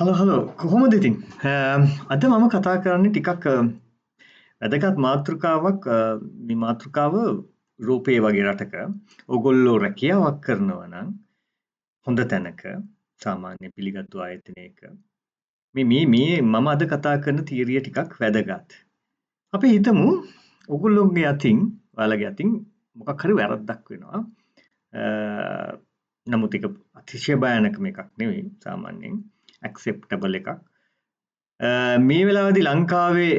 Hello කොහොමද ඉතින්? අද මම කතා කරන්නේ ටිකක් වැදගත් මාතෘකාවක්. මේ මාතෘකාව යුරෝපයේ වගේ රටක ඕගොල්ලෝ රැකියාවක් කරනවා නම් හොඳ තැනක සාමාන්‍ය පිළිගත්තු ආයතනයක මේ මම අද කතා කරන තීරිය ටිකක් වැදගත්. අපි හිතමු ඕගොල්ලෝගේ අතින් ඔයාලගේ අතින් මොකක් හරි වැරද්දක් වෙනවා. නමුත් ඒක අතිශය භයානක එකක් නෙවෙයි සාමාන්‍යයෙන් acceptable එකක්. මේ වෙලාවේදී ලංකාවේ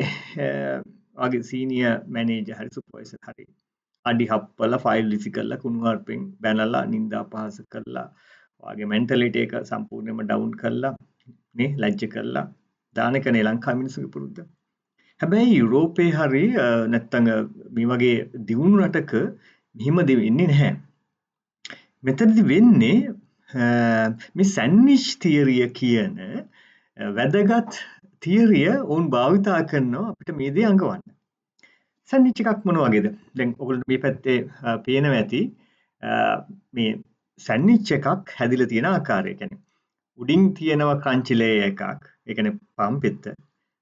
වගේ සීනියර් මැනේජර් හරි සුපර්වයිසර් හරි අඩි හප්පලා ෆයිල් රිසි කරලා කුණුහරුපෙන් බැනලා නින්දා පහස කරලා වාගේ මෙන්ටැලිටි එක සම්පූර්ණයෙන්ම ඩවුන් කරලා නේ ලැජ්ජ කරලා දාන එකනේ ලංකාවේ මිනිස්සුගේ පුරුද්ද. හැබැයි යුරෝපේ හරි නැත්තම් මේ වගේ දියුණු රටක මෙහෙම වෙන්නේ නැහැ. මෙතනදි වෙන්නේ මේ සැන්ඩ්විච් තියරිය කියන වැදගත් තියරිය වුන් භාවිතා කරනවා අපිට මේ දේ අඟවන්න. සැන්ඩ්විච් එකක් මොන වගේද? දැන් ඔයගොල්ලෝ මේ පැත්තේ පේනවා ඇති මේ සැන්ඩ්විච් එකක් හැදිලා තියෙන ආකාරය. කියන්නේ උඩින් තියෙනවා ක්‍රන්චි ලේයර් එකක්. ඒ කියන්නේ පම් පෙත්ත.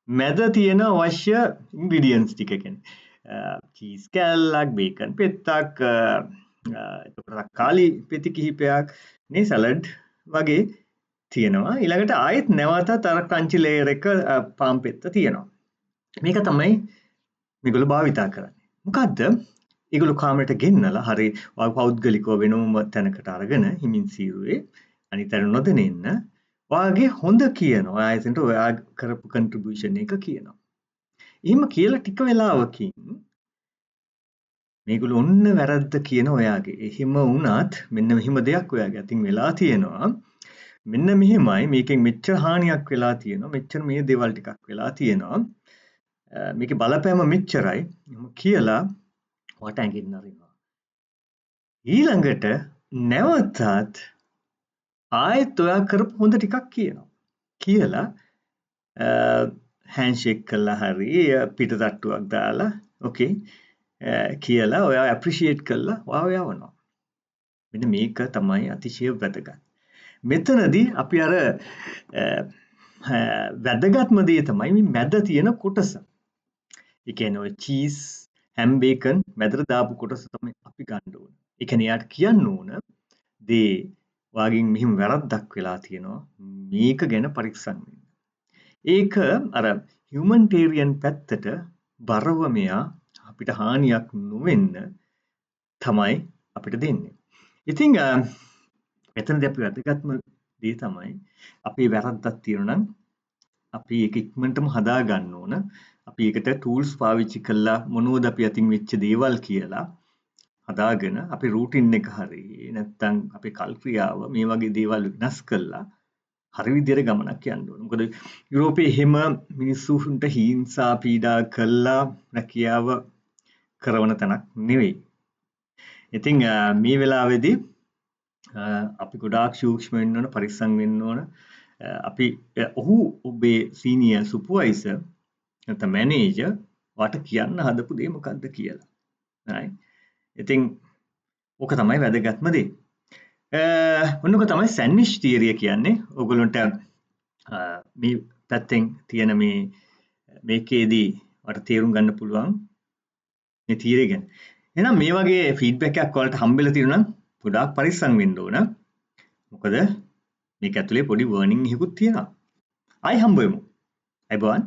මැද තියෙන අවශ්‍ය ඉන්ග්‍රීඩියන්ට්ස් ටික කියන්නේ චීස් කෑල්ලක්, බේකන් පෙත්තක්, තක්කාලි පෙති කිහිපයක්, නේ සලාඩ් වගේ තියෙනවා. ඊළඟට ආයෙත් නැවතත් අර ක්‍රන්චි ලේයර් එක පාම් පෙත්ත තියෙනවා. මේක තමයි මේගොල්ලෝ භාවිතා කරන්නේ. මොකද්ද? ඒගොල්ලෝ කාමරයට ගෙන්නලා හරි පෞද්ගලිකව වෙනම තැනකට අරගෙන හිමින් සීරුවේ අනිතර නොදෙනෙන්න වාගේ හොඳ කියනවා. ඔයා එතනට ඔයා කරපු කන්ට්‍රිබියුෂන් එක කියනවා. එහෙම කියලා ටික වෙලාවකින් මේගොල්ලෝ ඔන්න වැරද්ද කියන ඔයාගේ. එහෙම වුණත් මෙන්න මෙහිම දෙයක් ඔයාගේ අතින් වෙලා තියෙනවා. මෙන්න මෙහෙමයි මේකෙන් මෙච්චර හානියක් වෙලා තියෙනවා. මෙච්චර මේ දේවල් ටිකක් වෙලා තියෙනවා. මේකේ බලපෑම මෙච්චරයි. එහෙම කියලා වට ඇඟින්න අරිනවා. ඊළඟට නැවතත් ආයෙත් ඔයා කරපු හොඳ ටිකක් කියනවා. කියලා හෑන්ඩ්ෂේක් කළා හරි පිටතට්ටුවක් දාලා ඕකේ කියලා ඔයා ඇප්‍රීෂিয়েට් කළා ඔයාව යවනවා. මෙන්න මේක තමයි අතිශය වැදගත්. මෙතනදී අපි අර වැදගත්ම දේ තමයි මේ මැද තියෙන කොටස. ඒ කියන්නේ ඔය චීස්, හැම්, බේකන් මැදට දාපු කොටස තමයි අපි ගන්න ඕන. ඒ කියන්නේ යාට කියන්න ඕන දේ වාගින් මෙහිම වැරද්දක් වෙලා තියෙනවා. මේක ගැන පරීක්ෂණ වෙන්න. ඒක අර හියුමන්ටේරියන් පැත්තට බරව මෙයා අපිට හානියක් නොවෙන්න තමයි අපිට දෙන්නේ. ඉතින් එතනදී අපි වැදගත්ම දේ තමයි අපේ වැරද්දක් තියෙනවා නම් අපි ඒක ඉක්මනටම හදා ගන්න ඕන. අපි ඒකට ටූල්ස් පාවිච්චි කළා මොනවද අපි අතින් වෙච්ච දේවල් කියලා හදාගෙන අපේ රූටින් එක හරි නැත්නම් අපේ කල් ක්‍රියාව මේ වගේ දේවල් වෙනස් කළා හරි විදියට ගමනක් යන්න ඕන. මොකද යුරෝපයේ එහෙම මිනිස්සුන්ට හිංසා පීඩා කළා රැකියාව කරන තැනක් නෙවෙයි. ඉතින් මේ වෙලාවේදී අපි ගොඩාක් සූක්ෂම වෙන්න ඕන, පරිස්සම් වෙන්න ඕන. අපි ඔහු ඔබේ සීනියර් සුපර්වයිසර් නැත්නම් මැනේජර් වට කියන්න හදපු දේ මොකද්ද කියලා. right? ඉතින් ඕක තමයි වැදගත්ම දේ. ඔන්නක තමයි සැන්ඩ්විච් තියරිය කියන්නේ. ඔයගොල්ලන්ට මේ පැත්තෙන් තියෙන මේකේදී වට තේරුම් ගන්න පුළුවන් මේ තියරිය ගැන. එහෙනම් මේ වගේ ෆීඩ්බැක් එකක් ඔයාලට හම්බෙලා තියෙනවා නම් ගොඩාක් පරිස්සම් වෙන්න ඕන. මොකද මේක ඇතුලේ පොඩි වර්නින් එකකුත් තියෙනවා. ආයි හම්බෙමු. අයබෝවන්.